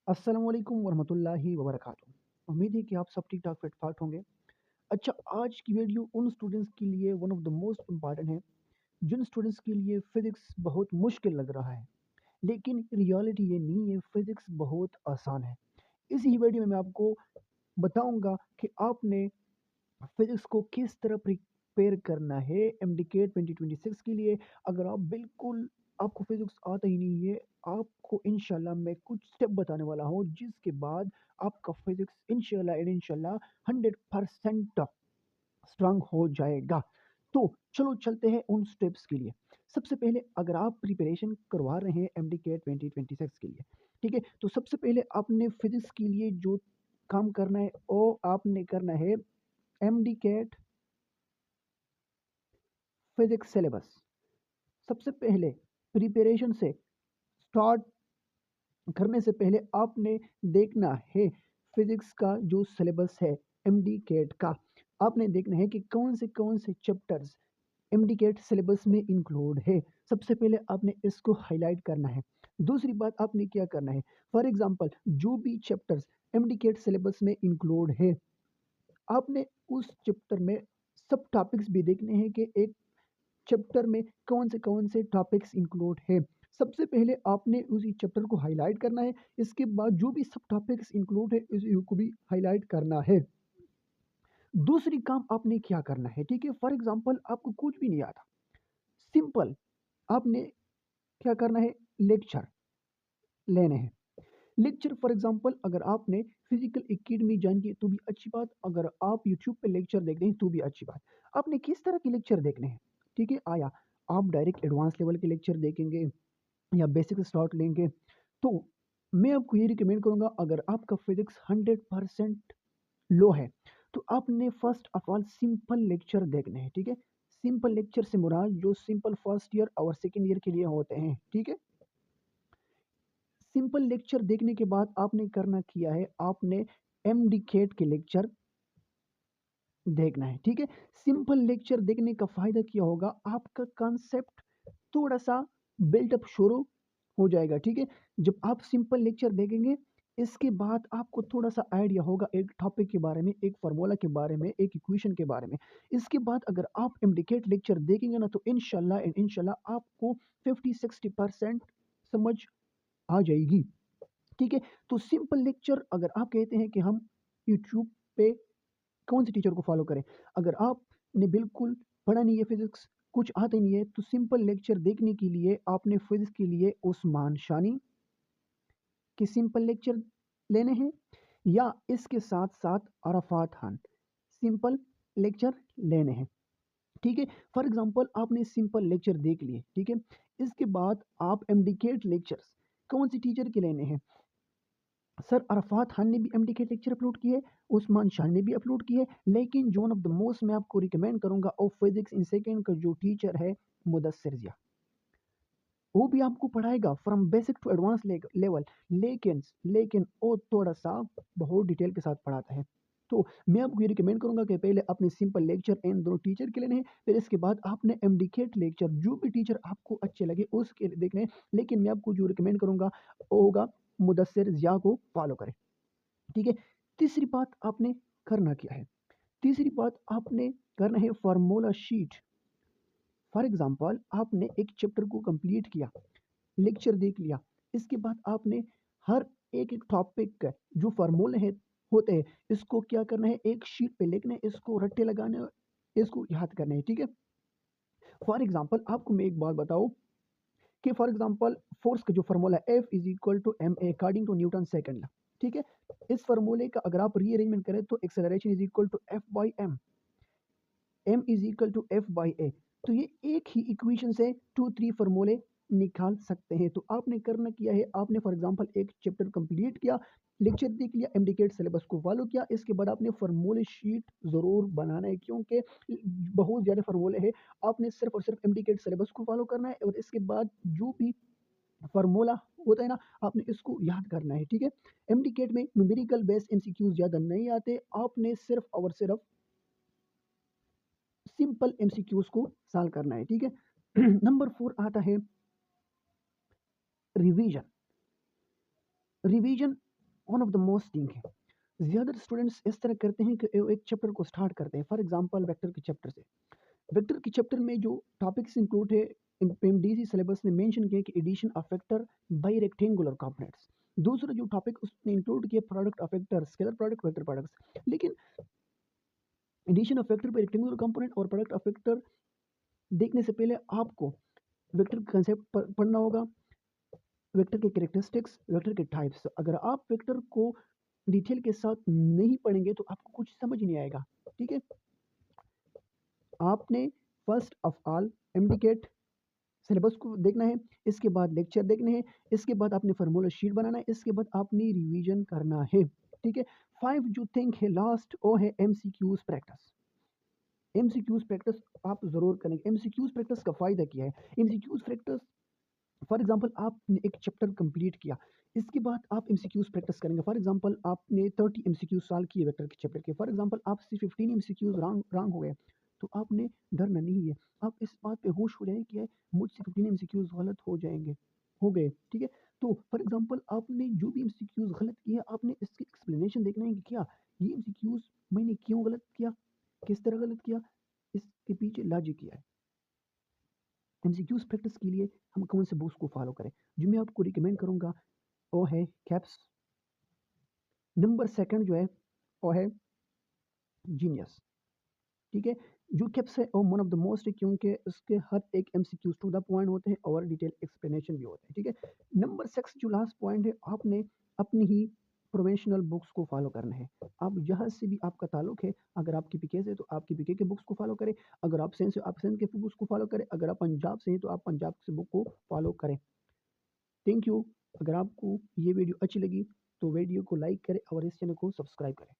अस्सलाम वालेकुम वरहमतुल्लाहि वबरकातुहू। उम्मीद है कि आप सब ठीक ठाक फिट फाट होंगे। अच्छा, आज की वीडियो उन स्टूडेंट्स के लिए one of the most important है जिन स्टूडेंट्स के लिए फिज़िक्स बहुत मुश्किल लग रहा है, लेकिन रियलिटी ये नहीं है, फिज़िक्स बहुत आसान है। इसी वीडियो में मैं आपको बताऊंगा कि आपने फिजिक्स को किस तरह प्रिपेयर करना है एमडीके 2026 के लिए। अगर आप बिल्कुल आपको फिजिक्स आता ही नहीं है, आपको इंशाल्लाह मैं कुछ स्टेप बताने वाला हूँ जिसके बाद आपका फिजिक्स इंशाल्लाह 100% स्ट्रांग हो जाएगा। तो चलो चलते हैं उन स्टेप्स के लिए। सबसे पहले अगर आप प्रिपरेशन करवा रहे हैं एमडीके 2026 के लिए, ठीक है, तो सबसे पहले आपने फिजिक्स के लिए जो काम करना है वो आपने करना है एमडी कैट फिजिक्स सिलेबस। सबसे पहले प्रिपरेशन से स्टार्ट करने से पहले आपने देखना है फिजिक्स का जो सिलेबस है एमडी कैट का। आपने देखना है कि कौन से चैप्टर्स एमडी कैट सिलेबस में इंक्लूड है। सबसे पहले आपने इसको हाईलाइट करना है। दूसरी बात आपने क्या करना है, फॉर एग्जांपल जो भी चैप्टर्स एमडी कैट सिलेबस में इंक्लूड है, आपने उस चैप्टर में सब टॉपिक्स भी देखने हैं कि एक चैप्टर में कौन से टॉपिक्स इंक्लूड है। सबसे पहले आपने उसी चैप्टर को हाईलाइट करना है, इसके बाद जो भी सब टॉपिक्स इंक्लूड है उसी को भी हाईलाइट करना है। दूसरी काम आपने क्या करना है, ठीक है, फॉर एग्जांपल आपको कुछ भी नहीं आता, सिंपल आपने क्या करना है, लेक्चर लेने हैं। लेक्चर फॉर एग्जांपल अगर आपने फिजिकल एकेडमी ज्वाइन की तो भी अच्छी बात, अगर आप यूट्यूब पे लेक्चर देख रहे हैं तो भी अच्छी बात। आपने किस तरह के लेक्चर देखने हैं, ठीक है, आया आप डायरेक्ट एडवांस लेवल के लेक्चर देखेंगे या बेसिक स्टार्ट लेंगे। तो मैं आपको ये रिकमेंड करूंगा, अगर आपका फिजिक्स 100% लो है तो आपने first of all simple lecture देखने हैं, ठीक है। सिंपल लेक्चर से मुराद जो सिंपल फर्स्ट ईयर और सेकेंड ईयर के लिए होते हैं, ठीक है। सिंपल लेक्चर देखने के बाद आपने करना किया है, आपने एमडीकेट के लेक्चर देखना है, ठीक है। सिंपल लेक्चर देखने का फायदा क्या होगा, आपका कॉन्सेप्ट थोड़ा सा बिल्टअप शुरू हो जाएगा, ठीक है। जब आप सिंपल लेक्चर देखेंगे, इसके बाद आपको थोड़ा सा आइडिया होगा एक टॉपिक के बारे में, एक फार्मूला के बारे में, एक इक्वेशन के बारे में। इसके बाद अगर आप इंडिकेट लेक्चर देखेंगे ना तो इंशाल्लाह आपको 50-60% समझ आ जाएगी, ठीक है। तो सिंपल लेक्चर अगर आप कहते हैं कि हम यूट्यूब पे कौन से टीचर को फॉलो करें, अगर आपने बिल्कुल पढ़ा नहीं है फिजिक्स, कुछ आता ही नहीं है, तो सिंपल लेक्चर देखने के लिए आपने फिजिक्स के लिए उस्मान शानी के सिंपल लेक्चर लेने हैं, या इसके साथ साथ अरफात खान सिंपल लेक्चर लेने हैं, ठीक है। फॉर एग्जांपल आपने सिंपल लेक्चर देख लिए, ठीक है। इसके बाद आप एमडीकेट लेक्चर्स कौन सी टीचर के लेने हैं। सर अरफात खान ने भी एमडीके लेक्चर अपलोड किए, उस्मान शाह ने भी अपलोड किए, लेकिन जो वन ऑफ द मोस्ट मैं आपको रिकमेंड करूंगा ऑफ फिजिक्स इन सेकेंड का जो टीचर है मुदस्सिर जिया, वो भी आपको पढ़ाएगा from basic to advance level, लेकिन वो थोड़ा सा बहुत डिटेल के साथ पढ़ाता है। तो मैं आपको ये रिकमेंड करूंगा कि पहले अपने सिंपल लेक्चर इन दोनों टीचर के लेने हैं, फिर इसके बाद आपने एमडीकेट लेक्चर जो भी टीचर आपको अच्छे लगे उसके देखने हैं। लेकिन मैं आपको जो रिकमेंड करूंगा वो होगा मुदस्सिर जिया को फॉलो करें, ठीक है। तीसरी बात आपने करना क्या है, तीसरी बात आपने करना है फार्मूला शीट। फॉर एग्जांपल आपने एक चैप्टर को कंप्लीट किया, लेक्चर देख लिया, इसके बाद आपने हर एक एक टॉपिक का जो फार्मूले हैं होते हैं, इसको क्या करना है, एक शीट पे लिखना है, इसको रट्टे लगाने हैं, इसको याद करना है, ठीक है। फॉर एग्जांपल आपको मैं एक बात बताऊं कि फॉर एग्जांपल फोर्स का जो फार्मूला है F is equal to M A according to Newton second law, ठीक है। इस फार्मूले का अगर आप रीअरेंजमेंट करें तो acceleration is equal to F by M, M is equal to F by A. तो ये एक ही इक्वेशन से 2-3 फार्मूले निकाल सकते हैं। तो आपने करना किया है, आपने फॉर एग्जांपल एक चैप्टर कंप्लीट किया, लेक्चर देख लिया, एमडीकेट सिलेबस को फॉलो किया, इसके बाद आपने फार्मूले शीट ज़रूर बनाना है क्योंकि बहुत ज़्यादा फार्मूले हैं। आपने सिर्फ और सिर्फ एमडीकेट सिलेबस को फॉलो करना है और इसके बाद जो भी फार्मूला होता है ना, आपने इसको याद करना है, ठीक है। एमडीकेट में न्यूमेरिकल बेस्ड एमसीक्यूज ज़्यादा नहीं आते, आपने सिर्फ और सिर्फ सिंपल एमसीक्यूज को सॉल्व करना है, ठीक है। नंबर 4 आता है revision. Revision one of the most thing है। ज़्यादातर स्टूडेंट्स इस तरह करते हैं कि एक चैप्टर को स्टार्ट करते हैं, फॉर एग्जांपल वेक्टर के चैप्टर से। वेक्टर के चैप्टर में जो टॉपिक्स इंक्लूड है, एमडीसी सिलेबस ने मेंशन किया कि addition of vector by rectangular components. दूसरा जो टॉपिक उसने इंक्लूड किया product of vector, scalar product, vector products. लेकिन addition of vector by rectangular component और प्रोडक्ट ऑफ वेक्टर देखने से पहले आपको वेक्टर का कंसेप्ट पढ़ना होगा, वेक्टर के कैरेक्टरिस्टिक्स, वेक्टर के टाइप्स। अगर आप वेक्टर को डिटेल के साथ नहीं पढ़ेंगे तो आपको कुछ समझ नहीं आएगा। ठीक है, आपने first of all MDCAT syllabus को देखना है, इसके बाद लेक्चर देखने हैं, इसके बाद आपने फार्मूला शीट बनाना है, इसके बाद आपने रिवीजन करना है। ठीक है, 5 जो थिंक है लास्ट वो है एमसीक्यूज प्रैक्टिस। एमसीक्यूज प्रैक्टिस आप जरूर करेंगे। एमसीक्यूज प्रैक्टिस का फायदा क्या है? एमसीक्यूज प्रैक्टिस, फॉर एग्जाम्पल आपने एक चैप्टर कंप्लीट किया, इसके बाद आप एमसीक्यूज प्रैक्टिस करेंगे। फॉर एग्जाम्पल आपने 30 एमसीक्यूज सॉल्व किए वेक्टर के चैप्टर के, फॉर एग्जाम्पल आपसे 15 एमसीक्यूज रॉन्ग हो गए, तो आपने डरना नहीं है। आप इस बात पे होश हो जाए कि मुझसे 15 एमसीक्यूज गलत हो गए। ठीक है, तो फॉर एग्जाम्पल आपने जो भी एमसीक्यूज गलत किए, आपने इसकी एक्सप्लेनेशन देखना है कि क्या ये एमसीक्यूज मैंने क्यों गलत किया, किस तरह गलत किया, इसके पीछे लॉजिक क्या है। एमसीक्यूज प्रैक्टिस के लिए हम कौन से बुक्स को फॉलो करें? जो मैं आपको रिकमेंड करूंगा वो है कैप्स। नंबर सेकंड जो है वो है जीनियस। ठीक है, जो कैप्स है वो वन ऑफ द मोस्ट है, क्योंकि उसके हर एक एमसीक्यूज टू द पॉइंट होते हैं और डिटेल एक्सप्लेनेशन भी होते हैं। ठीक है, नंबर 6 जो लास्ट पॉइंट है, आपने अपनी ही प्रोफेशनल बुक्स को फॉलो करना है। आप जहाँ से भी आपका ताल्लुक है, अगर आपकी पीके से तो आपकी पीके के बुक्स को फॉलो करें, अगर आप सेंस से आप सेंस के बुक्स को फॉलो करें, अगर आप पंजाब से हैं तो आप पंजाब से बुक को फॉलो करें। Thank you. अगर आपको ये वीडियो अच्छी लगी तो वीडियो को लाइक करें और इस चैनल को सब्सक्राइब करें।